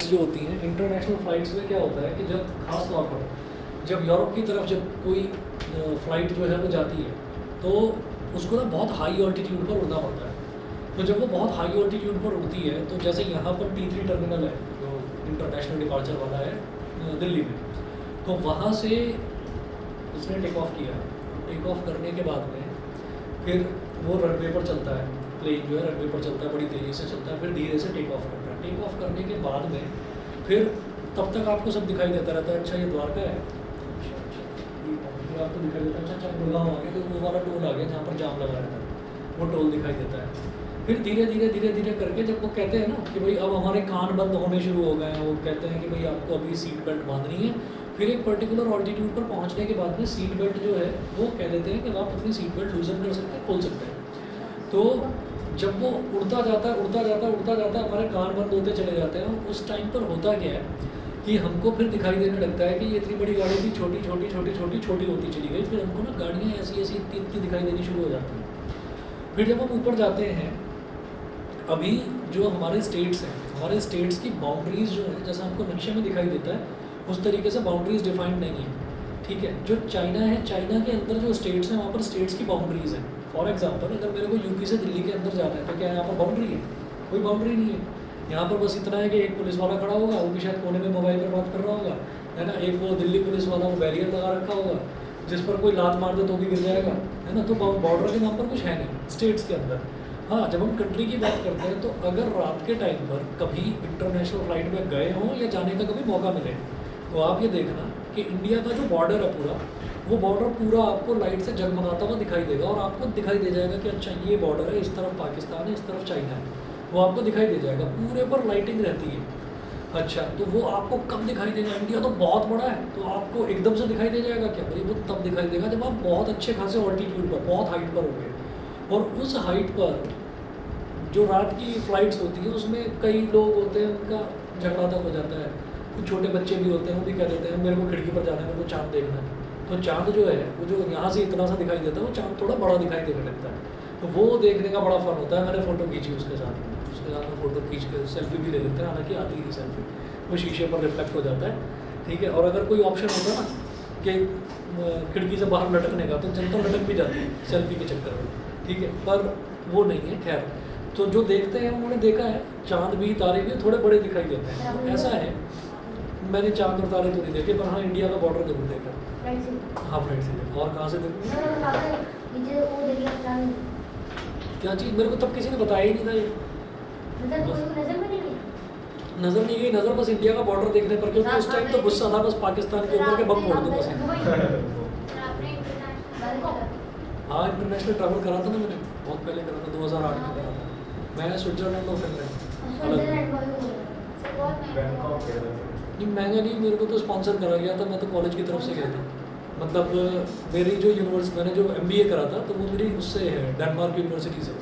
जो होती हैं इंटरनेशनल फ़्लाइट्स में क्या होता है कि जब ख़ास तौर पर जब यूरोप की तरफ जब कोई फ़्लाइट जो है वो जाती है तो उसको ना बहुत हाई ऑल्टीट्यूड पर उड़ना पड़ता है। तो जब वो बहुत हाई ऑल्टीट्यूड पर उड़ती है तो जैसे यहाँ पर T3 टर्मिनल है जो इंटरनेशनल डिपार्चर वाला है दिल्ली में, तो वहाँ से उसने टेक ऑफ किया। टेक ऑफ करने के बाद में फिर वो रनवे पर चलता है, प्लेन जो है रनवे पर चलता है, बड़ी तेज़ी से चलता है, फिर धीरे से टेक ऑफ करता है। टेक ऑफ करने के बाद में फिर तब तक आपको सब दिखाई देता रहता है, अच्छा ये द्वारका है, अच्छा अच्छा फिर आपको दिखाई देता है, अच्छा अच्छा गुड़गांव आ गया, तो वो वाला टोल आ गया जहाँ पर जाम लगा रहता है, वो टोल दिखाई देता है। फिर धीरे धीरे धीरे धीरे करके जब वो कहते हैं ना कि भाई अब हमारे कान बंद होने शुरू हो गए हैं, वो कहते हैं कि भाई आपको अभी सीट बेल्ट बांधनी है, फिर एक पर्टिकुलर ऑल्टीट्यूड पर पहुंचने के बाद में सीट बेल्ट जो है वो कह देते हैं कि आप अपनी सीट बेल्ट लूजन कर सकते हैं, खोल सकते हैं। तो जब वो उड़ता जाता है उड़ता जाता है उड़ता जाता है, हमारे कान बंद होते चले जाते हैं। उस टाइम पर होता क्या है कि हमको फिर दिखाई देने लगता है कि ये इतनी बड़ी गाड़ी थी, छोटी छोटी छोटी छोटी छोटी होती चली गई, फिर हमको ना गाड़ियाँ ऐसी ऐसी इतनी इतनी दिखाई देनी शुरू हो जाती हैं। फिर जब हम ऊपर जाते हैं, अभी जो हमारे स्टेट्स हैं, हमारे स्टेट्स की बाउंड्रीज़ जो है जैसा हमको नक्शे में दिखाई देता है उस तरीके से बाउंड्रीज़ डिफाइंड नहीं है, ठीक है। जो चाइना है, चाइना के अंदर जो स्टेट्स हैं वहाँ पर स्टेट्स की बाउंड्रीज़ हैं। फॉर एग्जांपल अगर मेरे को यूपी से दिल्ली के अंदर जाना है तो क्या यहाँ पर बाउंड्री है? कोई बाउंड्री नहीं है। यहाँ पर बस इतना है कि एक पुलिस वाला खड़ा होगा, वो भी शायद कोने में मोबाइल पर बात कर रहा होगा, है ना। एक वो दिल्ली पुलिस वाला वो बैरियर लगा रखा होगा जिस पर कोई लात मार दे तो भी गिर जाएगा, है ना। तो बॉर्डर के नाम पर कुछ है नहीं स्टेट्स के अंदर। हाँ, जब हम कंट्री की बात करते हैं तो अगर रात के टाइम पर कभी इंटरनेशनल फ्लाइट में गए हों या जाने का कभी मौका मिले तो आप ये देखना कि इंडिया का जो बॉर्डर है पूरा, वो बॉर्डर पूरा आपको लाइट से जगमगाता हुआ दिखाई देगा और आपको दिखाई दे जाएगा कि अच्छा ये बॉर्डर है, इस तरफ पाकिस्तान है, इस तरफ चाइना है, वो आपको दिखाई दे जाएगा। पूरे पर लाइटिंग रहती है। अच्छा, तो वो आपको कब दिखाई देगा? इंडिया तो बहुत बड़ा है, तो आपको एकदम से दिखाई दे जाएगा क्या? भाई वो तब दिखाई देगा जब आप बहुत अच्छे खासे ऑल्टीट्यूड पर, बहुत हाइट पर होंगे। और उस हाइट पर जो रात की फ़्लाइट्स होती है उसमें कई लोग होते हैं, उनका झगड़ा तक हो जाता है। कुछ छोटे बच्चे भी होते हैं, वो भी कह देते हैं मेरे को खिड़की पर जाना है, मेरे को चाँद देखना है। तो चाँद जो है वो जो यहाँ से इतना सा दिखाई देता है, वो चाँद थोड़ा बड़ा दिखाई देने लगता है। तो वो देखने का बड़ा फ़न होता है। मैंने फ़ोटो खींची उसके साथ में फ़ोटो खींच के सेल्फी भी ले लेते हैं, हालांकि आती ही सेल्फी, वो शीशे पर रिफ्लेक्ट हो जाता है, ठीक है। और अगर कोई ऑप्शन होता ना कि खिड़की से बाहर लटकने का, तो जनता लटक भी जाती है सेल्फी के चक्कर में, ठीक है। पर वो नहीं है। खैर, तो जो देखते हैं उन्होंने देखा है चाँद भी तारे भी थोड़े बड़े दिखाई देते हैं, तो ऐसा है। मैंने चाँद और तारे तो नहीं देखे, पर हाँ इंडिया का बॉर्डर जरूर देखा। हाँ, फ्लाइट से देखा। और कहाँ से देखा? क्या चीज़? मेरे को तब किसी ने बताया ही नहीं था ये। नज़र नहीं गई, नज़र बस इंडिया का बॉर्डर देखने पर, क्योंकि उस टाइम तो गुस्सा था बस पाकिस्तान के ऊपर के बम फोड़ दो बस। हाँ, इंटरनेशनल ट्रैवल करा था ना मैंने, बहुत पहले करा था, 2008 में करा था मैं। स्विट्ज़रलैंड और फिनलैंड अलग। नहीं महंगा नहीं, मेरे को तो स्पॉन्सर करा गया था, मैं तो कॉलेज की तरफ से गया था। मतलब मेरी जो यूनिवर्सिटी, मैंने जो MBA करा था तो वो मेरी उससे है डेनमार्क यूनिवर्सिटी से।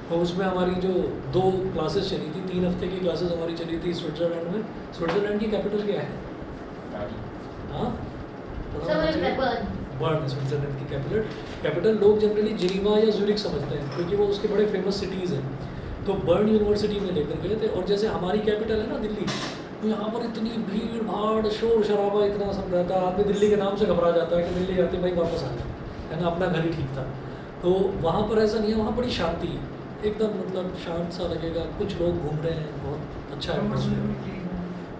तो उसमें हमारी जो 2 क्लासेस चली थी, 3 हफ्ते की क्लासेस हमारी चली थी स्विट्ज़रलैंड में। स्विट्ज़रलैंड की कैपिटल क्या है? हाँ, बर्न, स्विट्ज़रलैंड की कैपिटल लोग जनरली जिनीवा या ज़ूरिक समझते हैं क्योंकि वो उसके बड़े फेमस सिटीज़ हैं। तो बर्न यूनिवर्सिटी में लेकर गए थे, और जैसे हमारी कैपिटल है ना दिल्ली, तो यहाँ पर इतनी भीड़ भाड़ शोर शराबा इतना सब रहता है, आदमी दिल्ली के नाम से घबरा जाता है कि दिल्ली जाते भाई वापस आ जाए, है ना, अपना घर ही ठीक था। तो वहाँ पर ऐसा नहीं है, वहाँ बड़ी शांति है एकदम, मतलब शांत सा लगेगा। कुछ लोग घूम रहे हैं, बहुत अच्छा है।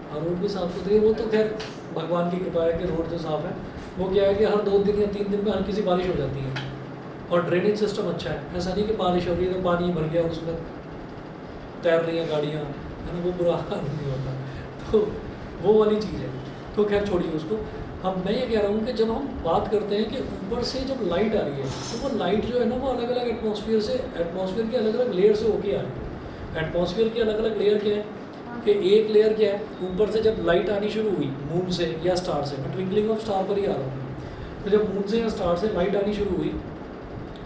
और रोड भी साफ़ सुथरी है। वो तो खैर भगवान की कृपा है कि रोड तो साफ़ है। वो क्या है कि हर 2 दिन या 3 दिन में हल्की सी बारिश हो जाती है, और ड्रेनेज सिस्टम अच्छा है। ऐसा नहीं कि बारिश हो रही है तो पानी भर गया, उसमें तैर रही हैं गाड़ियाँ, है ना, वो बुरा हाल नहीं होता। तो वो वाली चीज़ है। तो खैर छोड़िए उसको। हम मैं ये कह रहा हूँ कि जब हम बात करते हैं कि ऊपर से जब लाइट आ रही है तो वो लाइट जो है ना वो अलग अलग एटमॉस्फेयर के अलग अलग लेयर से होके आ रही है। एटमॉस्फेयर की अलग अलग लेयर क्या है कि एक लेयर क्या है, ऊपर से जब लाइट आनी शुरू हुई मून से या स्टार से, मैं ट्विंकलिंग ऑफ स्टार पर ही आ रहा हूँ। तो जब मून से या स्टार से लाइट आनी शुरू हुई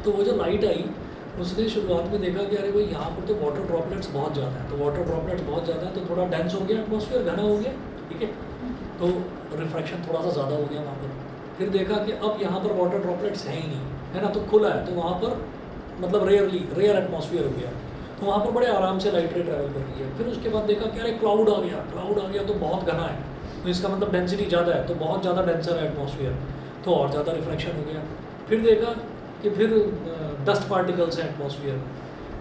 तो वो जो लाइट आई उसने शुरुआत में देखा कि अरे भाई यहाँ पर तो वाटर ड्रॉपलेट्स बहुत ज़्यादा है, तो वाटर ड्रॉपलेट्स बहुत ज़्यादा है तो थोड़ा डेंस हो गया एटमॉस्फेयर, घना हो गया, ठीक है। तो रिफ्रैक्शन थोड़ा सा ज़्यादा हो गया वहाँ पर। फिर देखा कि अब यहाँ पर वाटर ड्रॉपलेट्स हैं ही नहीं, है ना, तो खुला है, तो वहाँ पर मतलब रेयर एटमॉस्फेयर हो गया। तो वहाँ पर बड़े आराम से लाइट रे ट्रैवल कर रही है। फिर उसके बाद देखा कि अरे क्लाउड आ गया तो बहुत घना है, तो इसका मतलब डेंसिटी ज़्यादा है, तो बहुत ज़्यादा डेंसर है एटमॉस्फेयर, तो और ज़्यादा रिफ्लेक्शन हो गया। फिर देखा कि फिर डस्ट पार्टिकल्स हैं एटमॉस्फेयर में,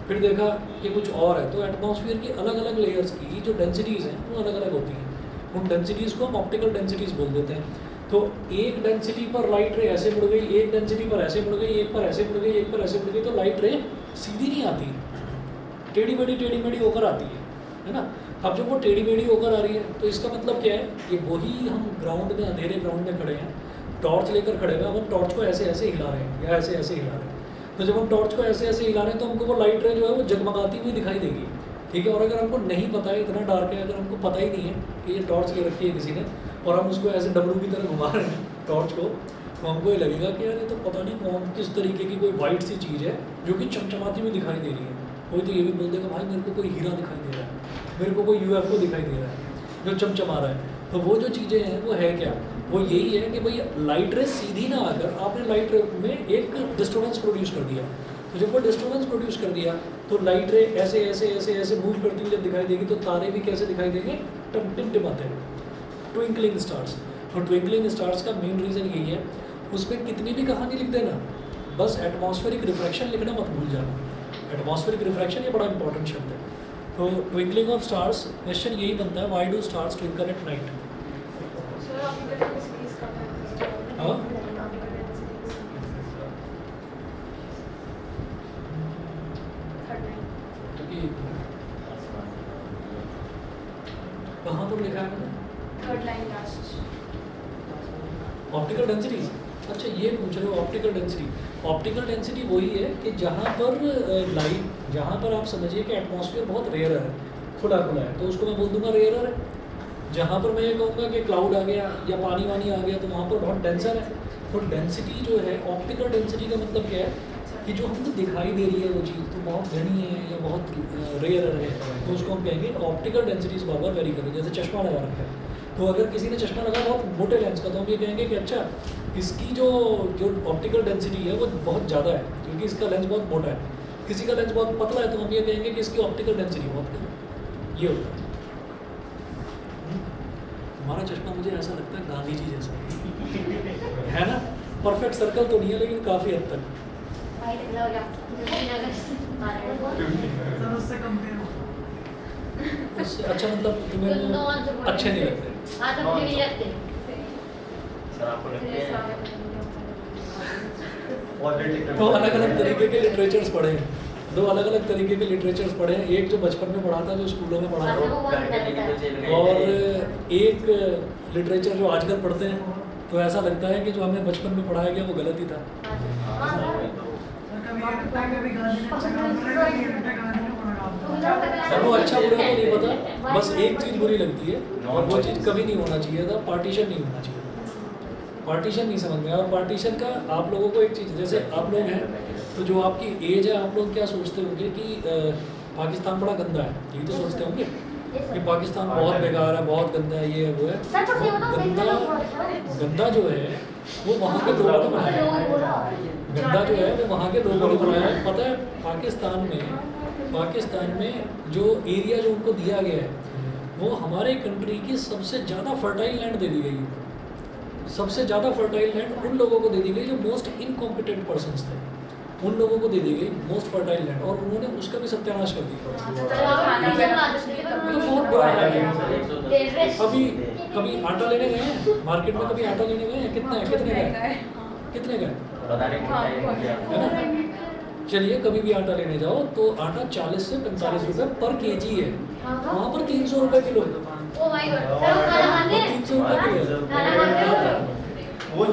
फिर देखा कि कुछ और है। तो एटमॉस्फेयर की अलग अलग लेयर्स की जो डेंसिटीज़ हैं वो अलग अलग होती हैं। उन डेंसिटीज़ को हम ऑप्टिकल डेंसिटीज़ बोल देते हैं। तो एक डेंसिटी पर लाइट रे ऐसे मुड़ गई, एक डेंसिटी पर ऐसे मुड़ गई, एक पर ऐसे मुड़ गई, एक पर ऐसे मुड़ गई, तो लाइट रे सीधी नहीं आती, टेढ़ी मेढ़ी होकर आती है ना। अब जब वो टेढ़ी मेढ़ी होकर आ रही है तो इसका मतलब क्या है कि वही हम ग्राउंड में, अंधेरे ग्राउंड में खड़े हैं, टॉर्च लेकर खड़े हुए, अब हम टॉर्च को ऐसे ऐसे हिला रहे हैं या ऐसे ऐसे हिला रहे हैं। तो जब हम टॉर्च को ऐसे ऐसे हिला रहे हैं तो हमको वो लाइट रे जो है वो जगमगाती हुई दिखाई देगी, ठीक है। और अगर हमको नहीं पता है, इतना डार्क है, अगर हमको पता ही नहीं है कि ये टॉर्च ले रखी है किसी ने और हम उसको ऐसे डमरू की तरह घुमा रहे हैं टॉर्च को, तो हमको ये लगेगा कि यार ये तो पता नहीं कौन किस तरीके की कोई वाइट सी चीज़ है जो कि चमचमाती हुई दिखाई दे रही है। कोई तो ये भी बोल देगा भाई मेरे को कोई हीरा दिखाई दे रहा है, मेरे को कोई UFO दिखाई दे रहा है जो चमचमा रहा है। तो वो जो चीज़ें हैं वो है क्या, वो यही है कि भाई लाइट रे सीधी ना आकर आपने लाइट रे में एक डिस्टर्बेंस प्रोड्यूस कर दिया। तो जब वो डिस्टर्बेंस प्रोड्यूस कर दिया तो लाइट रे ऐसे ऐसे ऐसे ऐसे मूव करती हुई जब दिखाई देगी तो तारे भी कैसे दिखाई देंगे, टिमटिमाते हुए, ट्विंकलिंग स्टार्स। और ट्विंकलिंग स्टार्स का मेन रीज़न यही है, उसमें कितनी भी कहानी लिख देना, बस एटमॉस्फेरिक रिफ्रैक्शन लिखना मत भूल जाना। एटमॉस्फेरिक रिफ्रैक्शन ये बड़ा इंपॉर्टेंट शब्द है। तो ट्विंकलिंग ऑफ स्टार्स, क्वेश्चन यही बनता है, why do stars twinkle at night. हाँ, कहाँ पर लिखा है मैंने, third line last. Optical densities. अच्छा ये पूछ रहे हो ऑप्टिकल डेंसिटी। ऑप्टिकल डेंसिटी वही है कि जहाँ पर लाइट, जहाँ पर आप समझिए कि एटमॉस्फेयर बहुत रेयर है, खुला है, तो उसको मैं बोल दूंगा रेयर है। जहाँ पर मैं ये कहूँगा कि क्लाउड आ गया या पानी वानी आ गया तो वहाँ पर बहुत डेंसर है। तो डेंसिटी जो है, ऑप्टिकल डेंसिटी का मतलब क्या है कि जो हमको दिखाई दे रही है वो चीज़ तो बहुत घनी है या बहुत रेयर है, तो उसको हम कहेंगे ऑप्टिकल डेंसिटीज बार बार वेरी करें। जैसे चश्मा लगा रखा है, तो अगर किसी ने चश्मा लगा बहुत मोटे लेंस का, तो हम ये कहेंगे कि अच्छा इसकी जो ऑप्टिकल डेंसिटी है वो बहुत ज़्यादा है क्योंकि इसका लेंस बहुत मोटा है। किसी का लेंस बहुत पतला है तो हम ये कहेंगे कि इसकी ऑप्टिकल डेंसिटी बहुत कम है। ये होता है। हमारा चश्मा मुझे ऐसा लगता है गांधी जी जैसा है ना, परफेक्ट सर्कल तो नहीं है लेकिन काफ़ी हद तक। उससे अच्छा मतलब तुम्हें वो अच्छे नहीं लगते। तो अलग अलग तरीके के लिटरेचर्स पढ़े हैं, दो अलग अलग तरीके के लिटरेचर्स पढ़े हैं। एक जो बचपन में पढ़ा था, जो स्कूलों में पढ़ा था, और एक लिटरेचर जो आजकल पढ़ते हैं तो ऐसा लगता है कि जो हमें बचपन में पढ़ाया गया वो गलत ही था। सर वो अच्छा बुरा तो नहीं पता, बस एक चीज़ बुरी लगती है और वो चीज़ कभी नहीं होना चाहिए था, पार्टीशन नहीं होना चाहिए था। पार्टीशन नहीं समझ में। और पार्टीशन का आप लोगों को एक चीज़, जैसे आप लोग हैं तो जो आपकी एज है, आप लोग क्या सोचते होंगे कि पाकिस्तान बड़ा गंदा है, यही तो सोचते होंगे कि पाकिस्तान बहुत बेकार है, बहुत गंदा है, ये है वो है। गंदा जो है वो वहाँ के लोगों ने बनाया है। गंदा जो है वो वहाँ के लोगों ने बनाया है। पता है पाकिस्तान में जो एरिया जो उनको दिया गया है वो हमारे कंट्री की सबसे ज़्यादा फर्टाइल लैंड दे दी गई है। सबसे ज़्यादा फर्टाइल लैंड उन लोगों को दे दी गई जो मोस्ट इनकॉम्पिटेंट पर्सन्स थे, उन लोगों को दे दी गई मोस्ट फर्टाइल लैंड, और उन्होंने उसका भी सत्यानाश कर दिया। तो बहुत बुरा है। कभी आटा लेने गए हैं मार्केट में, कभी आटा लेने गए हैं, कितने गए है ना। चलिए कभी भी आटा लेने जाओ तो आटा 40 से 45 रुपये पर केजी है, वहाँ पर 300 रुपये किलो है। 300 रुपये किलो है। वो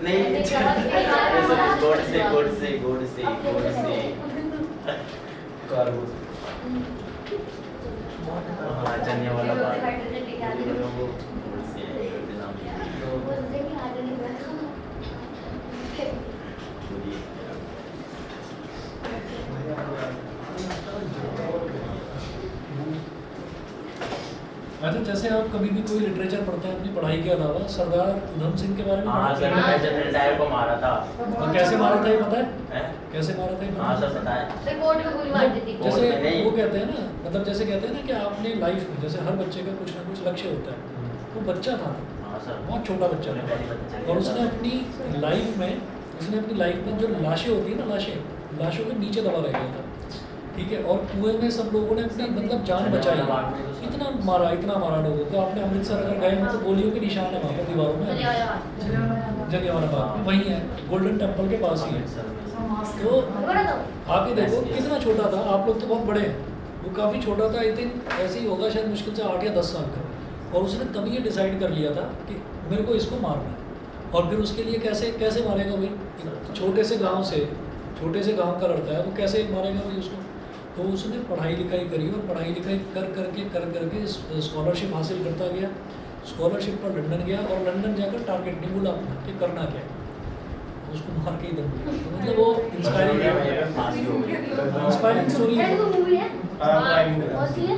नहीं, गोड से हाँ चने वाला बात हाइड्रोजन लेके आते हैं। वो से नाम वो बोलते हैं कि हाइड्रोजन लेके अच्छा, जैसे आप कभी भी कोई लिटरेचर पढ़ते हैं अपनी पढ़ाई के अलावा, सरदार उधम सिंह के बारे में हाँ पढ़ते सर, हैं? मैं जनरल डायर को मारा था। और कैसे मारा था ये पता है? हैं? कैसे मारा था ये हाँ पता सर है? पता है। सर कोर्ट में गोली मार देती थी। जैसे कोर्ट में नहीं। वो कहते हैं ना, मतलब जैसे कहते हैं ना कि आपने लाइफ में, जैसे हर बच्चे का कुछ ना कुछ लक्ष्य होता है। वो बच्चा था, हाँ सर बहुत छोटा बच्चा मैंने था, पहले पता चल और गया उसने था। अपनी लाइफ में जो लाशें होती है ना, लाशों के नीचे दबा रह गया था, ठीक है। और कुएं में सब लोगों ने अपनी मतलब जान बचाई, इतना मारा लोगों को। आपने अमृतसर अगर गए तो गोलियों के निशान है वहाँ पर दीवारों में, जलियांवाला बाग में, वहीं है, गोल्डन टेम्पल के पास ही है। तो आगे देखो कितना छोटा था, आप लोग तो बहुत बड़े हैं, वो काफ़ी छोटा था, आई थिंक ऐसे ही होगा शायद, मुश्किल से 8 या 10 साल का। और उसने तभी ये डिसाइड कर लिया था कि मेरे को इसको मारना है। और फिर उसके लिए कैसे मारेगा भाई, छोटे से गांव का लड़का है, वो कैसे मारेगा भाई उसको। तो उसने पढ़ाई लिखाई करी, और पढ़ाई लिखाई कर करके स्कॉलरशिप हासिल करता गया। स्कॉलरशिप पर लंदन गया, और लंदन जाकर टारगेट नहीं बोला अपना कि करना क्या है, उसको मार के ही दम दिया। तो मतलब वो इंस्पायरिंग स्टोरी है। मूवी है कौन सी है?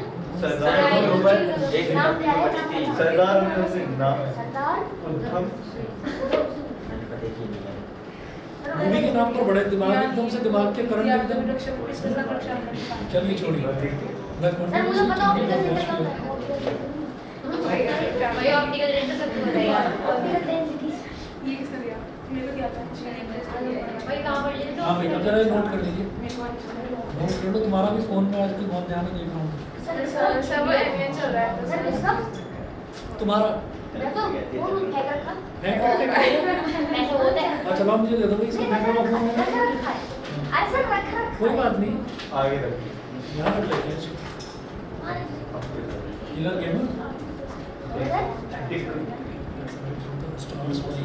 नाम क्या है? सरदार उधम सिंह नाम है। सरदार उधम मैंने पता ही नहीं है। मूवी के नाम पर बड़े दिमाग एकदम से, दिमाग के करंट एकदम। चलिए छोड़िए। सर मुझे पता ऑप्टिकल लेंस का है। भाई ऑप्टिकल लेंस तो सबको पता है यार। ऑप्टिकल लेंस भाई कहाँ पर ले हाँ बेटा, जरा ये नोट कर लीजिए, नोट कर लो। तुम्हारा भी फ़ोन में आजकल बहुत ध्यान नहीं देख रहा हूँ। सर इसका तुम्हारा मैं तो फोन हैक रखा हैक करके ऐसे होता है। अच्छा चलो मुझे दे दो भाई, इसका हैक वाला फ़ोन रखा है। रखा है। अरे सर रखा रखा कोई बात नहीं, आगे रखिए। यहाँ रख लेते हैं इसको। किलर गेमर स्टार्स भाई।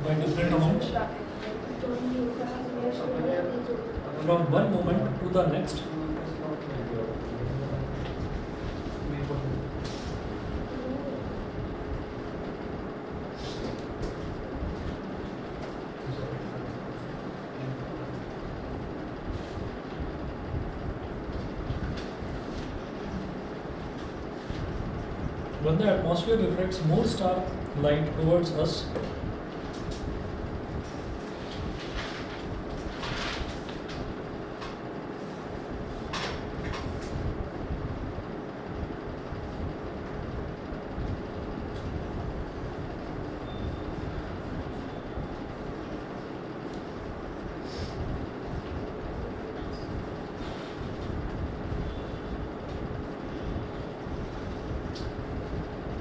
By different amounts from one moment to the next. When the atmosphere reflects more star light towards us,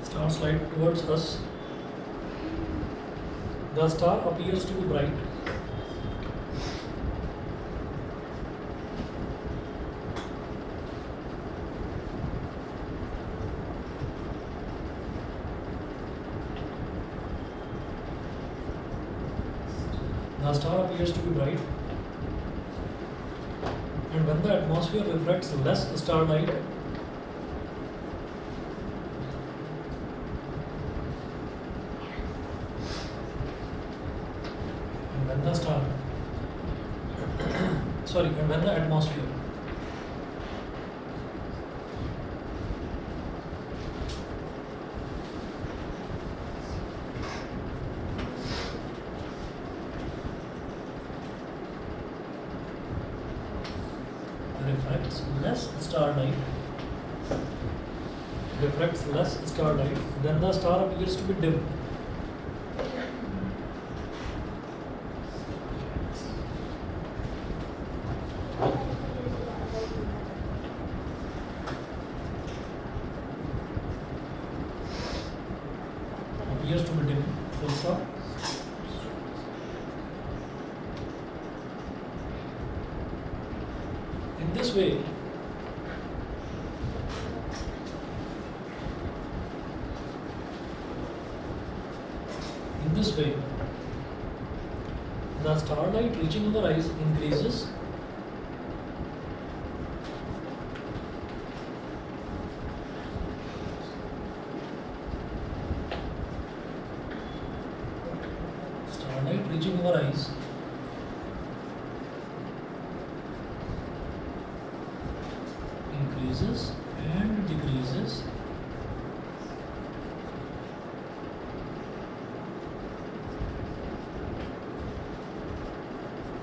stars light towards us, the star appears to be bright. The star appears to be bright, and when the atmosphere reflects less starlight, and when the star, and when the atmosphere reflects less starlight, then the star appears to be dim. Appears to be dim. Full stop. In this way, this way, the starlight reaching our eyes increases. Starlight reaching our eyes increases and decreases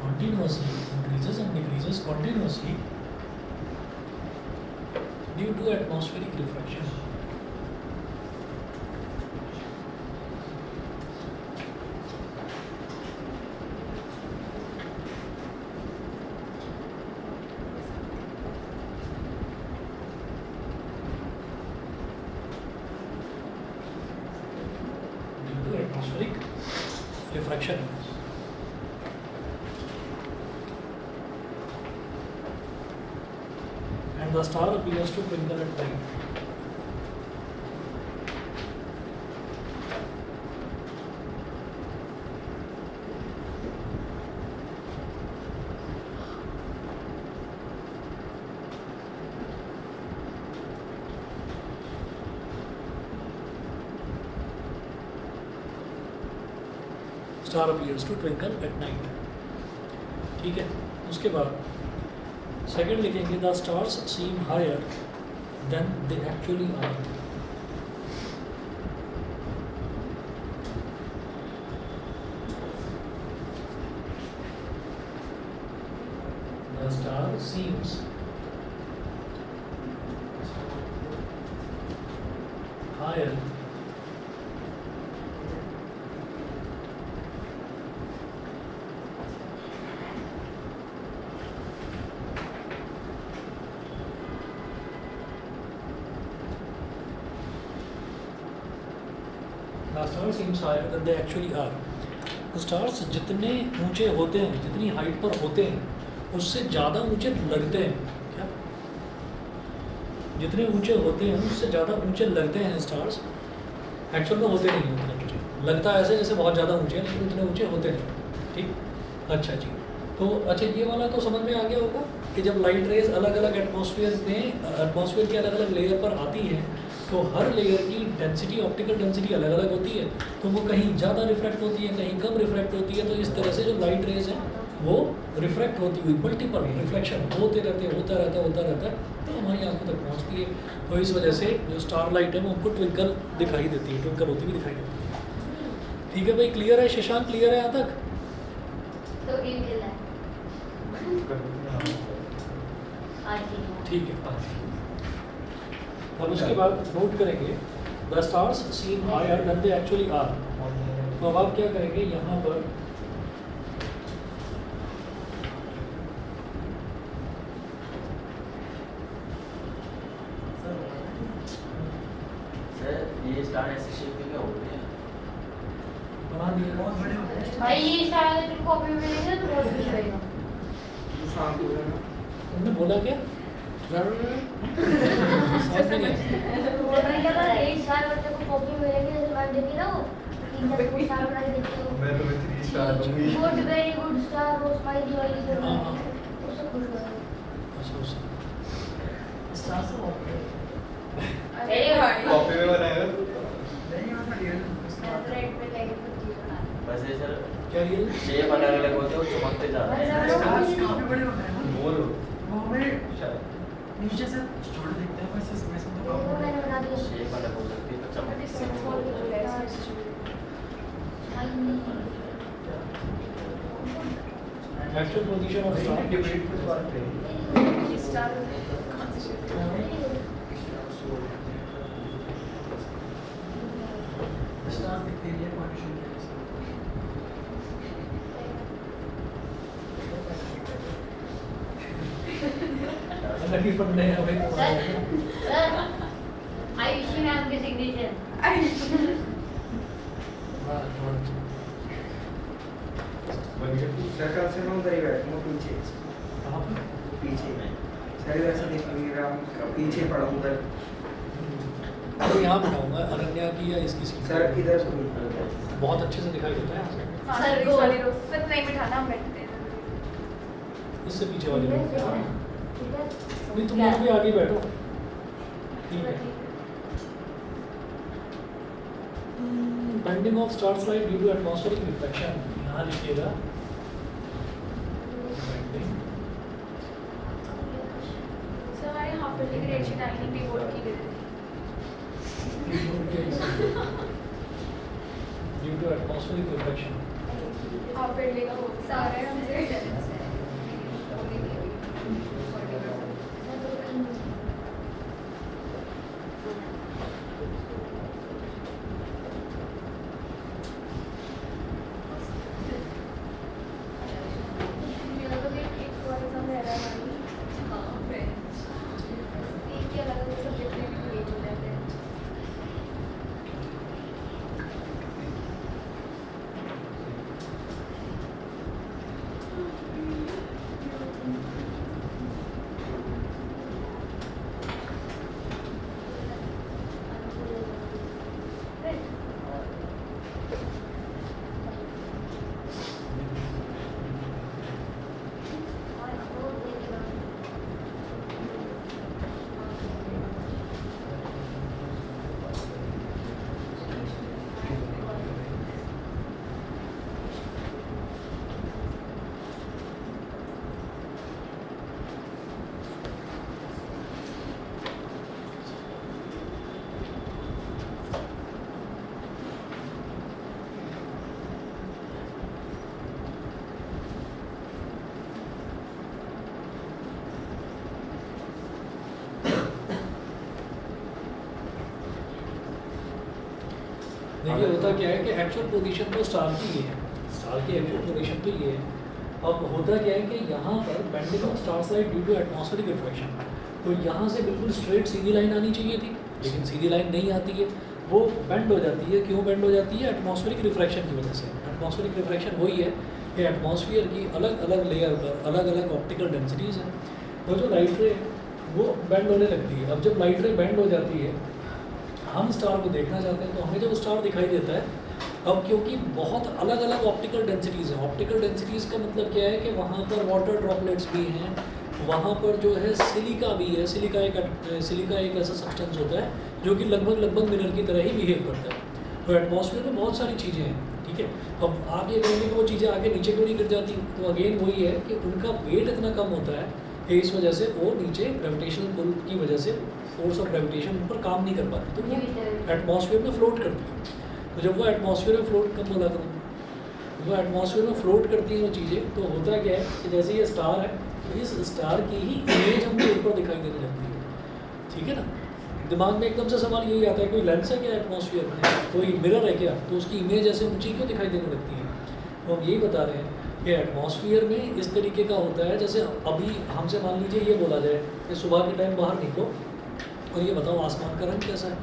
continuously, increases and decreases continuously due to atmospheric refraction. Due to atmospheric refraction. And the star appears to twinkle at night. Star appears to twinkle at night. ठीक है, उसके बाद second लिखेंगे the stars seem higher than they actually are. The star seems higher star seems higher than they actually are. Stars जितने ऊंचे होते हैं, जितनी हाइट पर होते हैं, उससे ज़्यादा ऊंचे लगते हैं. क्या? जितने ऊंचे होते हैं उससे ज़्यादा ऊंचे लगते हैं स्टार्स. एक्चुअल में होते नहीं हैं उतने ऊंचे. लगता है ऐसे जैसे बहुत ज़्यादा ऊंचे हैं, लेकिन उतने ऊंचे होते नहीं. ठीक, अच्छा जी. तो अच्छा, ये वाला तो समझ में आ गया होगा कि जब लाइट रेज अलग अलग एटमॉस्फेयर के अलग अलग लेयर पर आती हैं, तो हर लेयर की डेंसिटी, ऑप्टिकल डेंसिटी अलग अलग होती है. तो वो कहीं ज़्यादा रिफ्रैक्ट होती है, कहीं कम रिफ्रैक्ट होती है. तो इस तरह से जो लाइट रेज है वो रिफ्रैक्ट होती हुई मल्टीपल रिफ्लेक्शन होते रहते हैं, होता रहता है, तो हमारी आंखों तक पहुंचती है. तो इस वजह से जो स्टार लाइट है वो हमको ट्विंकल दिखाई देती है, ट्विंकल होती हुई दिखाई देती है. ठीक है भाई, क्लियर है? शशांक क्लियर है यहाँ तक? तो गेम खेला है आज ही. ठीक है. अब उसके बाद नोट करेंगे the stars seem higher than they actually are. तो अब आप क्या करेंगे यहाँ पर, सर ये स्टार ऐसे शेप में क्या हो रही है? बना दिए बहुत बड़े होते हैं. भाई ये स्टार अगर तुम कॉपी में मिलेगा तो बहुत खुश होएगा. तुमने बोला क्या? समझ में नहीं आया. मैंने क्या कहा, एक स्टार बच्चे को कॉपी में मिलेगी, जैसे मैम देती ना वो 3 स्टार बना के देती है. मैं तो 3 स्टार दूंगी. गुड, वेरी गुड स्टार, वो स्माइली वाली जो हाँ, हाँ. उससे खुश होएगा. Very good. कॉपी में बनाएगा तू? रेड पे लेके कुछ चीज बना. बस ये सर क्या रियल? शेप अलग अलग होते हैं और चमकते जाते हैं. स्टार्स काफी बड़े होते हैं ना, बोलो वो हमें शायद. नीचे से छोटे दिखते हैं, वैसे इसमें तो वो काफी मैंने बना दिया. शेप अलग हो सकती है तो चमकती actual position of star. Debate कुछ बात नहीं. स्टार्स दिखते हैं, ये कंडीशन है. लकी पढ़ने हैं हमें. Sir I wish you ma'am के सिग्नेचर. बन गया. सर्कल से मैं उधर ही बैठूंगा पीछे. कहाँ पर? पीछे सर इधर से देखेंगे आप पीछे पड़ा उधर. तो यहाँ बनाऊंगा अनन्या की या इसकी सर इधर से बहुत अच्छे से दिखाई देता है यहाँ से। सर, इस वाली रोज सर नहीं बिठाना, हम बैठते हैं। इससे पीछे वाली row पे, हाँ। नहीं तुम लोग भी आगे बैठो, ठीक है। Bending of star slide due to atmospheric reflection, यहाँ लिखिएगा bending सर हमारे हाफ ईयरली की रेट शीट आई नहीं, कीबोर्ड की दे देती। due to atmospheric reflection। Half yearly का हो सारे हमसे मेरा तो एक और एग्जाम रह रहा है हमारी। एक ही अलग अलग सब्जेक्ट में भी पेज हो जाते हैं। देखिए होता क्या है कि एक्चुअल पोजीशन तो स्टार की ही है, स्टार की एक्चुअल पोजीशन तो ये है। अब होता क्या है कि यहाँ पर bending of star slide due to atmospheric reflection, तो यहाँ से बिल्कुल स्ट्रेट सीधी लाइन आनी चाहिए थी, लेकिन सीधी लाइन नहीं आती है, वो बेंड हो जाती है। क्यों बेंड हो जाती है? एटमॉस्फेरिक रिफ्लेक्शन की वजह से। एटमॉस्फेरिक रिफ्लेक्शन वही है कि एटमॉस्फेयर की अलग अलग लेयर पर अलग अलग ऑप्टिकल डेंसिटीज़ हैं, तो जो लाइट रे वो बेंड होने लगती है। अब जब लाइट रे बेंड हो जाती है, हम स्टार को देखना चाहते हैं, तो हमें जब स्टार दिखाई देता है, अब क्योंकि बहुत अलग अलग ऑप्टिकल डेंसिटीज़ हैं, ऑप्टिकल डेंसिटीज़ का मतलब क्या है कि वहाँ पर वाटर ड्रॉपलेट्स भी हैं, वहाँ पर जो है सिलिका भी है। सिलिका एक ऐसा सब्सटेंस होता है जो कि लगभग मिनर की तरह ही बिहेव करता है। तो एटमॉस्फेयर में बहुत सारी चीज़ें हैं, ठीक है। अब आप ये कहेंगे कि वो चीज़ें आगे नीचे क्यों नहीं गिर जाती, तो अगेन वही है कि उनका वेट इतना कम होता है कि इस वजह से वो नीचे ग्रेविटेशनल पुल की वजह से, फोर्स ऑफ ग्रेविटेशन पर काम नहीं कर पाती, तो वो एटमॉस्फेयर में फ्लोट करती है। तो जब वो एटमॉस्फेयर में फ्लोट कम बोला करूँ, वो एटमॉस्फेयर में फ्लोट करती हैं वो चीज़ें, तो होता क्या है कि जैसे ये स्टार है, तो इस स्टार की ही इमेज हमको ऊपर दिखाई देने लगती है, ठीक है ना। दिमाग में एकदम से सवाल यही आता है, कोई लेंस है क्या एटमॉस्फेयर में, कोई मिरर है क्या, तो उसकी इमेज ऐसे ऊंची क्यों दिखाई देने लगती है। तो हम यही बता रहे हैं कि एटमॉस्फेयर में इस तरीके का होता है, जैसे अभी हमसे मान लीजिए ये बोला जाए कि सुबह के टाइम बाहर निकलो और ये बताओ आसमान का रंग कैसा है,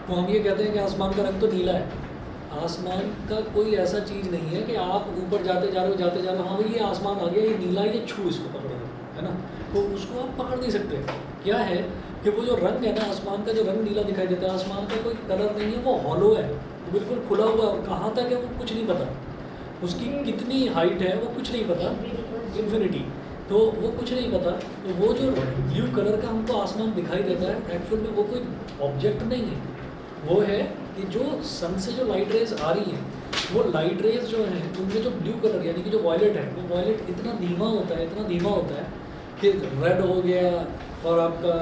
तो हम ये कहते हैं कि आसमान का रंग तो नीला है। आसमान का कोई ऐसा चीज़ नहीं है कि आप ऊपर जाते जा रहे हो, हाँ भाई ये आसमान आ गया, ये नीला है, ये छू इसको पकड़ दो, है ना, तो उसको आप पकड़ नहीं सकते। क्या है कि वो जो रंग है ना, आसमान का जो रंग नीला दिखाई देता है, आसमान का कोई कलर नहीं है, वो हॉलो है, वो बिल्कुल खुला हुआ है, कहाँ तक है वो कुछ नहीं पता, उसकी कितनी हाइट है वो कुछ नहीं पता, इन्फिनिटी, तो वो कुछ नहीं पता। तो वो जो ब्लू कलर का हमको आसमान दिखाई देता है, एक्चुअल में वो कोई ऑब्जेक्ट नहीं है, वो है कि जो सन से जो लाइट रेज आ रही हैं, वो लाइट रेज जो हैं उनमें जो ब्लू कलर यानी कि जो वॉयलेट है, वो वॉयलेट इतना धीमा होता है कि रेड हो गया और आपका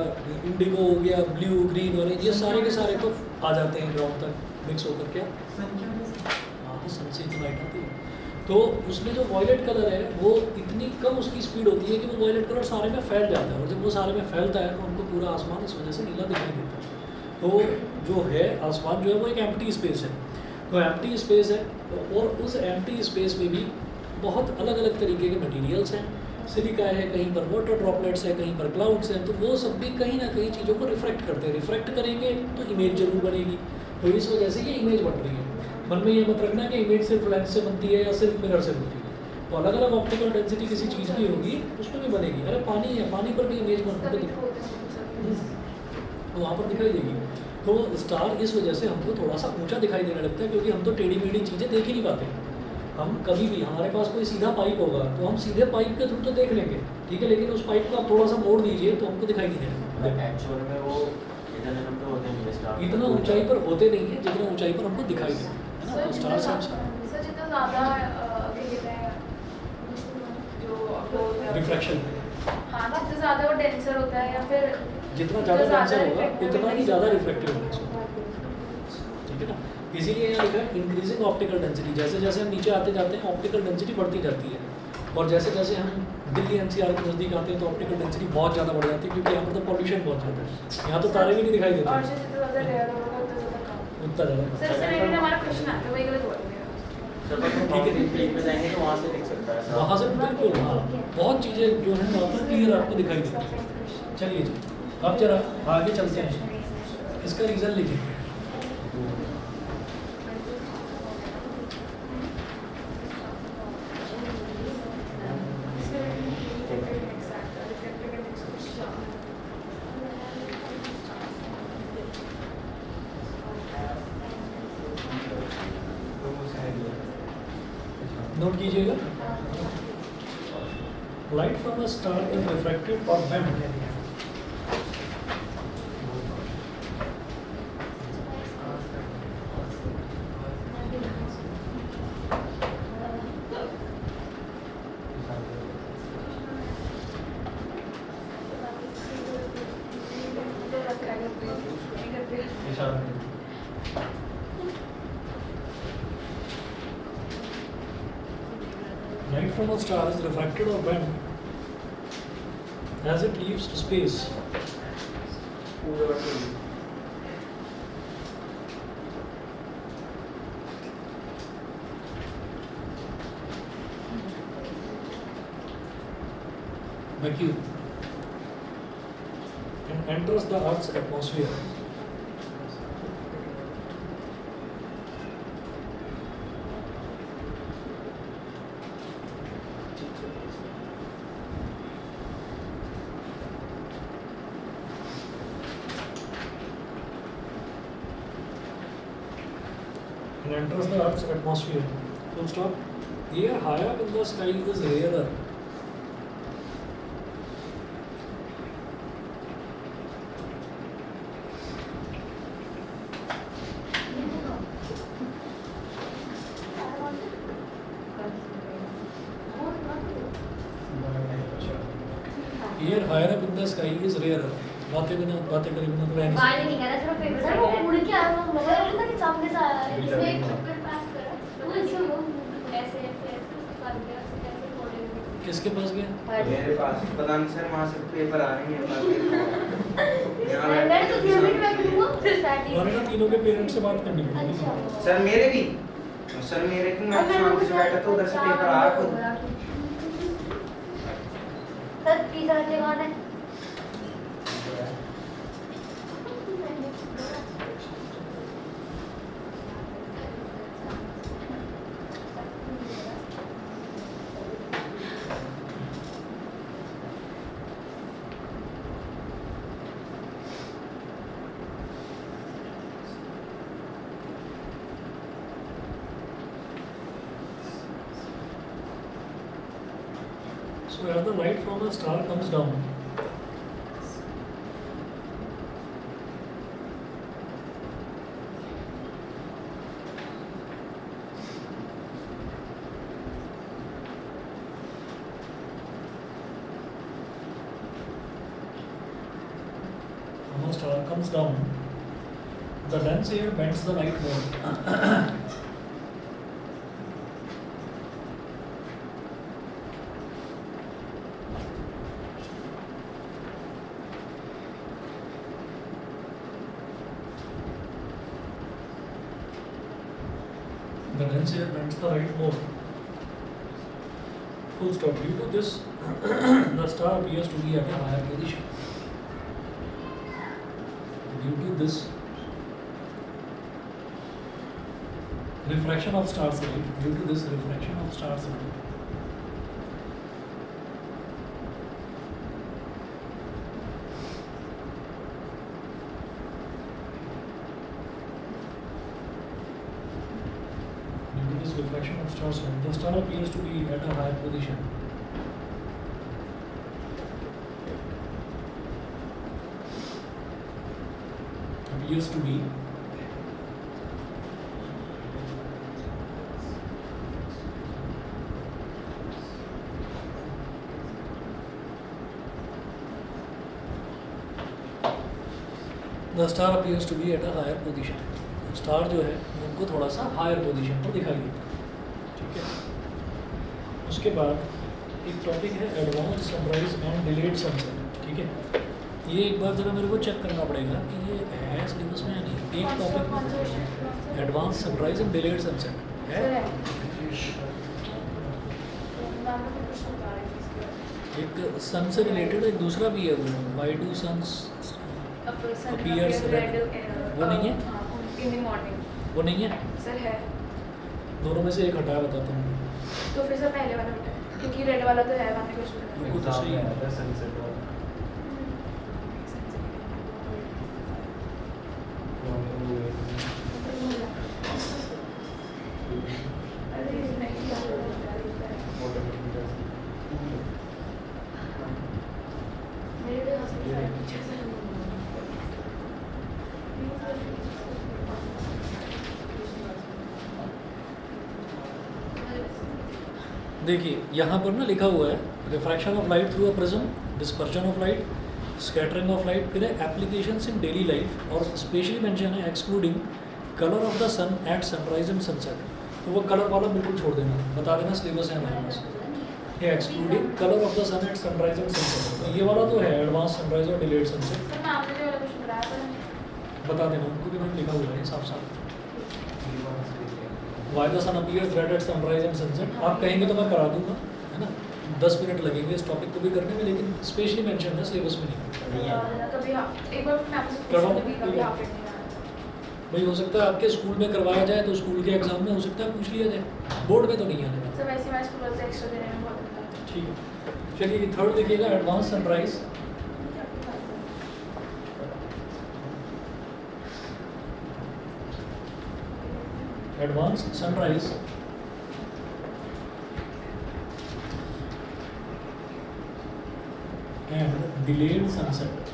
इंडिगो हो गया, ब्लू, ग्रीन, ऑरेंज, ये सारे के सारे को आ जाते हैं ग्राउंड तक मिक्स होकर के। हाँ, तो सन से तो लाइट आती है, तो उसमें जो वॉयलेट कलर है वो इतनी कम उसकी स्पीड होती है कि वो वॉयलेट कलर सारे में फैल जाता है, और जब वो सारे में फैलता है तो हमको पूरा आसमान इस वजह से नीला दिखाई देता है। तो जो है आसमान जो है वो एक एम्प्टी स्पेस है, तो एम्प्टी स्पेस है, और उस एम्प्टी स्पेस में भी बहुत अलग अलग तरीके के मटेरियल्स हैं। सिलिका है, कहीं पर वाटर ड्रॉपलेट्स है, कहीं पर क्लाउड्स हैं, तो वो सब भी कहीं ना कहीं चीज़ों को रिफ्लेक्ट करते हैं। रिफ्लेक्ट करेंगे तो इमेज जरूर बनेगी, तो इस वजह से ये इमेज बन रही है। मन में ये मत रखना कि इमेज सिर्फ लेंस से बनती है या सिर्फ मिरर से बनती है, तो अलग अलग ऑप्टिकल डेंसिटी किसी चीज़ की होगी उसमें भी बनेगी। अरे पानी है, पानी पर भी इमेज बनती है, तो वहाँ पर दिखाई देगी। तो स्टार इस वजह से हमको थोड़ा सा ऊंचा दिखाई देने लगता है, क्योंकि हम तो टेढ़ी मेढ़ी चीज़ें देख ही नहीं पाते। हम कभी भी हमारे पास कोई सीधा पाइप होगा तो हम सीधे पाइप के थ्रू तो देख लेंगे, ठीक है, लेकिन उस पाइप को आप थोड़ा सा मोड़ दीजिए तो हमको दिखाई नहीं देगा। एक्चुअल में वो इतने नंबर पे होते नहीं है स्टार। इतना ऊंचाई पर होते नहीं है जितना ऊंचाई पर हमको दिखाई देते हैं, है ना। तो स्टार से सर जितना ज़्यादा क्या कहते हैं जो वो रिफ्रैक्शन, हाँ ना, जितना ज़्यादा वो डेंसर होता है या फिर जितना ज़्यादा डेंसर होगा refractive उतना ही index ज़्यादा रिफ्लेक्टिव इंडेक्स होगा, ठीक है ना। इसीलिए यहाँ लिखा है इंक्रीजिंग ऑप्टिकल डेंसिटी। जैसे जैसे हम नीचे आते जाते हैं ऑप्टिकल डेंसिटी बढ़ती जाती है, और जैसे जैसे हम दिल्ली एनसीआर के नज़दीक आते हैं तो ऑप्टिकल डेंसिटी बहुत ज़्यादा बढ़ जाती है, क्योंकि यहाँ पर तो पॉल्यूशन बहुत ज़्यादा है, यहाँ तो तारे भी नहीं दिखाई और देते, जितना ज़्यादा रेयर होगा उतना ज़्यादा कम। उतना ज़्यादा। सर इससे रिलेटेड हमारा क्वेश्चन आता है, वही गलत बोल रहे हैं। सर बस माउंटेन पीक पे जाएंगे तो वहाँ से दिख सकता है। वहाँ से बिल्कुल, हाँ, बहुत चीज़ें जो है वहाँ पर क्लियर आपको दिखाई देती है। चलिए जी, अब जरा आगे चलते हैं, इसका रीज़न लिखिए। नोट कीजिएगा, light from a star is refracted और bend. Light from a star is refracted or bent as it leaves space. Vacuum and enters the Earth's atmosphere. And enters the Earth's atmosphere. Full stop. Air higher up in the sky is rarer. Air higher up in the sky is rarer. बातें करे बिना तो रह नहीं बाहर सकते। नहीं करा, चलो पेपर सर वो उड़ के आ रहा है, मगर पता नहीं सामने से आया है। इसमें एक चक्कर पास करा, वो ऐसे वो ऐसे ऐसे ऐसे कर दिया, ऐसे बोलेंगे। किसके पास गया? मेरे पास पता नहीं सर, वहाँ से पेपर आ रहे हैं यहाँ मैं तो थियोरी में दूंगा स्टार्टिंग। हमारे ना तीनों के पेरेंट्स से बात करनी पड़ेगी। अच्छा सर मेरे भी, सर मेरे की मैं शांति से बैठा तो उधर से पेपर आया खुद। सर तीसरा जगह है। So as the light from a star comes down, the dense air bends the light more. The dense air bends the light more. Full stop. Due to this, the star appears to be at a higher position. Due to this refraction of star's light, due to this refraction of star's light, refraction of star's length. The star appears to be at a higher position. Appears to be The star appears to be at a higher position. Star जो है उनको थोड़ा सा higher position पर दिखाई देता है, ठीक है। उसके बाद एक टॉपिक है advance sunrise and delayed sunset, ठीक है। ये एक बार ज़रा मेरे को चेक करना पड़ेगा कि ये है सिलेबस में या नहीं। एक topic advance sunrise and delayed sunset है, एक सन से रिलेटेड एक दूसरा भी है, वो why do suns appears red, वो नहीं है, इन द मॉर्निंग वो नहीं है सर है। दोनों में से एक हटाया बताता हूँ। तो फिर सर पहले वाला उठा है क्योंकि रेड वाला तो है वहाँ पे क्वेश्चन बिल्कुल तो सही है। सनसेट वाला अरे नहीं क्या होता देखिए यहाँ पर ना लिखा हुआ है refraction of light through a prism, dispersion of light, scattering of light, फिर है एप्लीकेशंस इन डेली लाइफ और स्पेशली मेंशन है excluding colour of the sun at sunrise and sunset. तो वो कलर वाला बिल्कुल छोड़ देना, बता देना सिलेबस है हमारे पास। ये excluding colour of the sun at sunrise and sunset, तो ये वाला तो है एडवांस सनराइज और डिलेड सनसेट। सर मैं आपने जो वाला क्वेश्चन कराया था बता देना उनको भी मैंने लिखा हुआ है साफ साफ। Why the sun appears red at sunrise and sunset, आप कहेंगे तो मैं करा दूंगा, है ना। 10 मिनट लगेंगे इस टॉपिक को भी करने में, लेकिन स्पेशली मेंशन है सिलेबस में नहीं। कभी एक बार मैं आपसे करवा पूछूं दो, कभी आप नहीं आया भाई हो सकता है आपके स्कूल में करवाया जाए तो स्कूल के एग्जाम में हो सकता है पूछ लिया जाए, बोर्ड में तो नहीं आने वाला। सर वैसे मैं स्कूल से एक्स्ट्रा देने में बहुत अच्छा था। ठीक है, चलिए थर्ड देखिएगा advance sunrise. Advance sunrise and delayed sunset.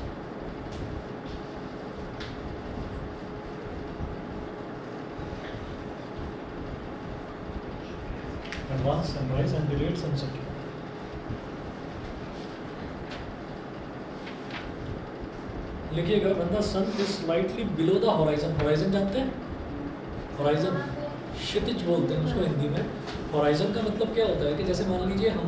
Advance sunrise and delayed sunset. लिखिएगा when the sun is slightly below the horizon, horizon जानते हैं, horizon क्षितिज बोलते हैं उसको हिंदी में। horizon का मतलब क्या होता है कि जैसे मान लीजिए हम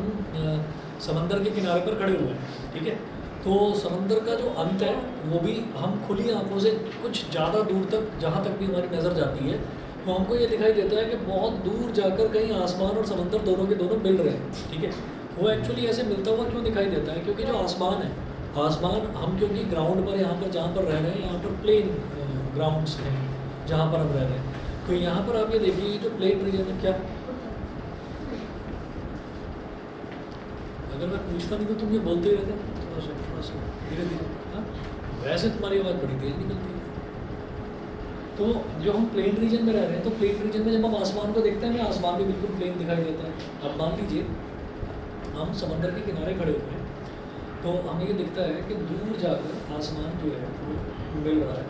समंदर के किनारे पर खड़े हुए हैं, ठीक है, तो समंदर का जो अंत है वो भी हम खुली आंखों से कुछ ज़्यादा दूर तक, जहाँ तक भी हमारी नज़र जाती है, तो हमको ये दिखाई देता है कि बहुत दूर जाकर कहीं आसमान और समंदर दोनों के दोनों मिल रहे हैं, ठीक है। वो एक्चुअली ऐसे मिलता हुआ क्यों दिखाई देता है, क्योंकि जो आसमान है, आसमान हम क्योंकि ग्राउंड पर यहाँ पर जहाँ पर रह रहे हैं, यहाँ पर प्लेन ग्राउंड्स हैं जहाँ पर हम रह रहे हैं, तो यहाँ पर आप ये देखिए जो प्लेन रीजन है, क्या अगर मैं पूछता नहीं तो तुम ये बोलते ही रहते, थोड़ा सा धीरे धीरे। हाँ, वैसे तुम्हारी आवाज़ बड़ी तेज निकलती है। तो जो हम प्लेन रीजन में रह रहे हैं, तो प्लेन रीजन में जब हम आसमान को देखते हैं, हमें आसमान भी बिल्कुल प्लेन दिखाई देता है। अब मान लीजिए हम समंदर के किनारे खड़े हुए हैं, तो हमें ये दिखता है कि दूर जाकर आसमान जो है वो मिल रहा है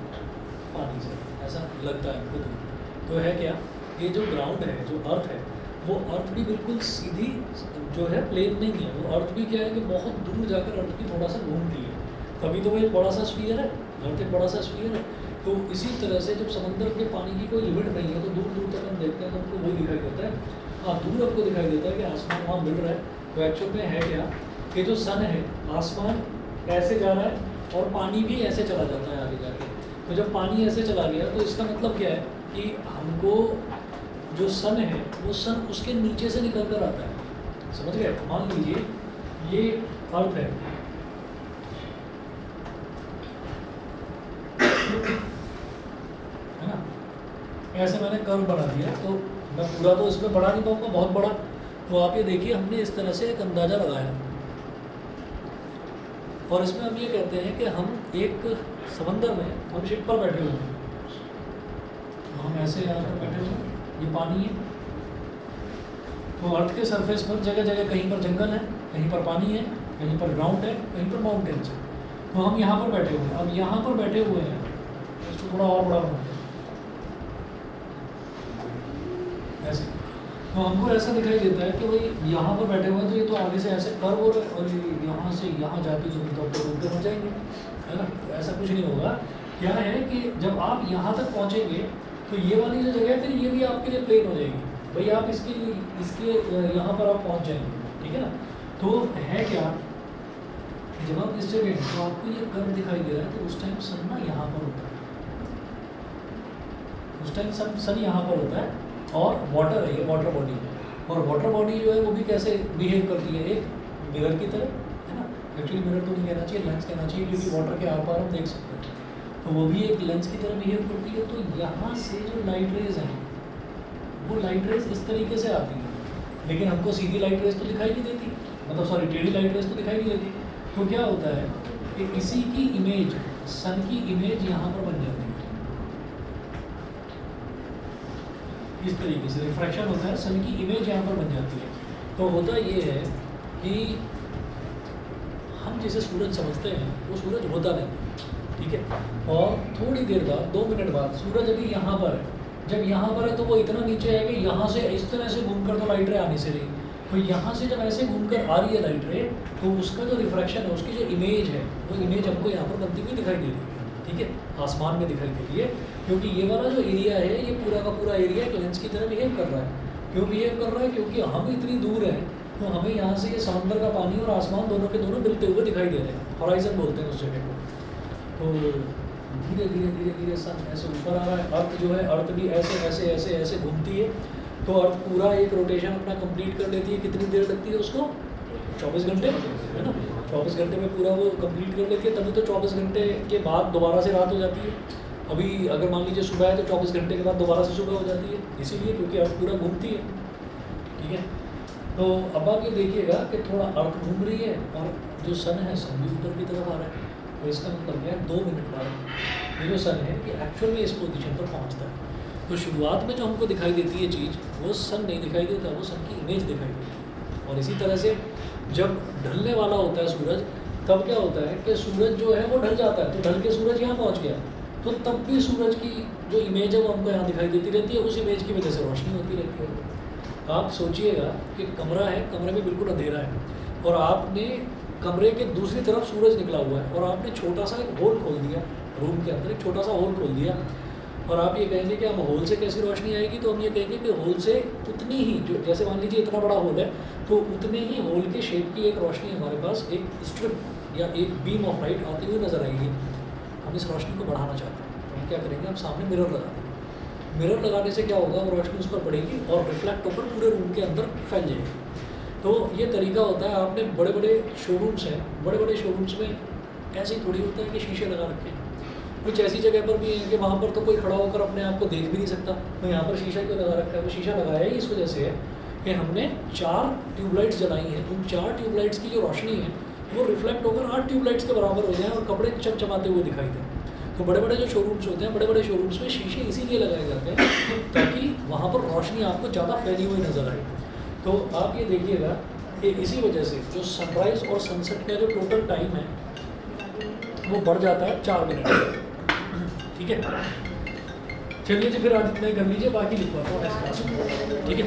पानी से, ऐसा लगता है खुद। तो है क्या, ये जो ग्राउंड है, जो अर्थ है, वो अर्थ भी बिल्कुल सीधी जो है प्लेन नहीं है। वो अर्थ भी क्या है कि बहुत दूर जाकर अर्थ भी थोड़ा सा घूमती है, तभी तो वो एक बड़ा सा स्फीयर है, अर्थ एक बड़ा सा स्फीयर है। तो इसी तरह से जब समंदर के पानी की कोई लिमिट नहीं है, तो दूर दूर तक हम देखते हैं तो हमको वही दिखाई देता है। हाँ, दूर हमको दिखाई देता है कि आसमान वहाँ मिल रहा है। तो एक्चुअल में है क्या कि जो सन है, आसमान ऐसे जा रहा है और पानी भी ऐसे चला जाता है आगे जाके। तो जब पानी ऐसे चला गया तो इसका मतलब क्या है कि हमको जो सन है वो सन उसके नीचे से निकल कर आता है, समझ गए। मान लीजिए ये अर्थ है, है ना, ऐसे मैंने कर्व बना दिया, तो मैं पूरा तो इसमें बढ़ा नहीं पाऊंगा बहुत बड़ा। तो आप ये देखिए हमने इस तरह से एक अंदाज़ा लगाया, और इसमें हम ये कहते हैं कि हम एक समंदर में, हम शिप पर बैठे हुए हैं, हम ऐसे यहाँ पर बैठे हुए हैं, ये पानी है, तो अर्थ के सरफेस पर जगह जगह कहीं पर जंगल है, कहीं पर पानी है, कहीं पर ग्राउंड है, कहीं पर माउंटेन्स है। तो हम यहाँ पर बैठे हुए हैं। अब यहाँ पर बैठे हुए हैं, इसको थोड़ा और बड़ा बनाते हैं ऐसे। तो हमको ऐसा दिखाई देता है कि भाई यहाँ पर बैठे हुए हैं तो ये तो आगे से ऐसे कर्व हो रहा है और यहाँ से यहाँ जाके जो तो ऊपर हो जाएंगे, है ना। तो ऐसा कुछ नहीं होगा। क्या है कि जब आप यहाँ तक पहुँचेंगे तो ये वाली जो जगह है फिर ये भी आपके लिए प्लेन हो जाएगी। भाई आप इसके यहाँ पर आप पहुँच जाएंगे, ठीक है ना। तो है क्या, जब आप इस जगह तो आपको ये कर्व दिखाई दे रहा है तो उस टाइम सन ना यहाँ पर होता है, उस टाइम सन यहाँ पर होता है और वाटर है, ये वाटर बॉडी। और वाटर बॉडी जो है वो भी कैसे बिहेव करती है, एक मिरर की तरह, है ना। एक्चुअली मिरर तो नहीं कहना चाहिए, लेंस कहना चाहिए, क्योंकि वाटर के आर पार हम देख सकते हैं। तो वो भी एक लेंस की तरह बिहेव करती है। तो यहाँ से जो लाइट रेज हैं वो लाइट रेज इस तरीके से आती है, लेकिन हमको सीधी लाइट रेज तो दिखाई नहीं देती, मतलब सॉरी टेढ़ी लाइट रेज तो दिखाई नहीं देती। तो क्या होता है कि इसी की इमेज, सन की इमेज यहाँ पर बन जाती है। इस तरीके से रिफ्रैक्शन होता है, सन की इमेज यहाँ पर बन जाती है। तो होता ये है कि हम जिसे सूरज समझते हैं वो सूरज होता नहीं, ठीक है। और थोड़ी देर बाद, 2 मिनट बाद, सूरज अभी यहाँ पर है। जब यहाँ पर है तो वो इतना नीचे है कि यहाँ से इस तरह से घूमकर तो लाइट रे आनी से रही। तो यहाँ से जब ऐसे घूमकर आ रही है लाइट रे, तो उसका जो रिफ्रैक्शन है, उसकी जो इमेज है, वो इमेज हमको यहाँ पर बनती हुई दिखाई दे रही है, ठीक है, आसमान में दिखाई दे रही है। क्योंकि ये वाला जो एरिया है, ये पूरा का पूरा एरिया एक लेंस की तरह बिहेव कर रहा है। क्यों बिहेव कर रहा है? क्योंकि हम इतनी दूर हैं तो हमें यहाँ से ये समुद्र का पानी और आसमान दोनों के दोनों मिलते हुए दिखाई दे रहे हैं। हॉराइजन बोलते हैं उस जगह को। तो धीरे धीरे धीरे धीरे सन ऐसे ऊपर आ रहा है। अर्थ जो है, अर्थ भी ऐसे ऐसे ऐसे ऐसे घूमती है। तो अर्थ पूरा एक रोटेशन अपना कंप्लीट कर लेती है। कितनी देर लगती है उसको? 24 घंटे, है ना। 24 घंटे में पूरा वो कंप्लीट कर लेती है। तभी तो 24 घंटे के बाद दोबारा से रात हो जाती है। अभी अगर मान लीजिए सुबह है तो 24 घंटे के बाद दोबारा से सुबह हो जाती है, इसीलिए क्योंकि अर्थ पूरा घूमती है, ठीक है। तो अब आप ये देखिएगा कि थोड़ा अर्थ घूम रही है और जो सन है, सन भी ऊपर की तरफ आ रहा है। तो इसका मतलब क्या है, 2 मिनट बाद ये जो सन है ये एक्चुअल में इस पोजीशन पर पहुंचता है। तो शुरुआत में जो हमको दिखाई देती है चीज़, वो सन नहीं दिखाई देता, वो सन की इमेज दिखाई देती है। और इसी तरह से जब ढलने वाला होता है सूरज, तब क्या होता है कि सूरज जो है वो ढल जाता है। तो ढल के सूरज यहाँ पहुँच गया, तो तब भी सूरज की जो इमेज है वो हमको यहाँ दिखाई देती रहती है। उस इमेज की वजह से रोशनी होती रहती है। आप सोचिएगा कि कमरा है, कमरे में बिल्कुल अंधेरा है और आपने कमरे के दूसरी तरफ सूरज निकला हुआ है और आपने छोटा सा एक होल खोल दिया, रूम के अंदर एक छोटा सा होल खोल दिया। और आप ये कहेंगे कि हम होल से कैसी रोशनी आएगी? तो हम ये कहेंगे कि होल से उतनी ही, जो जैसे मान लीजिए इतना बड़ा होल है, तो उतने ही होल के शेप की एक रोशनी हमारे पास, एक स्ट्रिप या एक बीम ऑफ लाइट आती हुई नजर आएगी। हम इस रोशनी को बढ़ाना चाहते हैं तो हम क्या करेंगे, हम सामने मिरर लगा देंगे। मिरर लगाने से क्या होगा, वो रोशनी उस पर पड़ेगी और रिफ्लेक्ट होकर पूरे रूम के अंदर फैल जाएगी। तो ये तरीका होता है। आपने बड़े बड़े शोरूम्स हैं, बड़े बड़े शोरूम्स में ऐसे ही थोड़ी होता है कि शीशे लगा रखे हैं। कुछ ऐसी जगह पर भी है कि वहाँ पर तो कोई खड़ा होकर अपने आप को देख भी नहीं सकता, तो यहाँ पर शीशा क्यों लगा रखा है? वो शीशा लगाया ही इस वजह से है कि हमने 4 ट्यूबलाइट्स जलाई हैं। उन 4 ट्यूबलाइट्स की जो रोशनी है वो रिफ्लेक्ट होकर 8 ट्यूबलाइट्स के बराबर हो जाए और कपड़े चमचमाते हुए दिखाई दें। तो बड़े बड़े जो शोरूम्स होते हैं, बड़े बड़े शोरूम्स में शीशे इसीलिए लगाए जाते हैं ताकि वहाँ पर रोशनी आपको ज़्यादा फैली हुई नजर आए। तो आप ये देखिएगा कि इसी वजह से जो सनराइज़ और सनसेट का जो टोटल टाइम है वो बढ़ जाता है 4 मिनट, ठीक है। चलिए जी, फिर आज इतना ही कर लीजिए, बाकी लिखवाता हूँ नेक्स्ट क्लास में, ठीक है।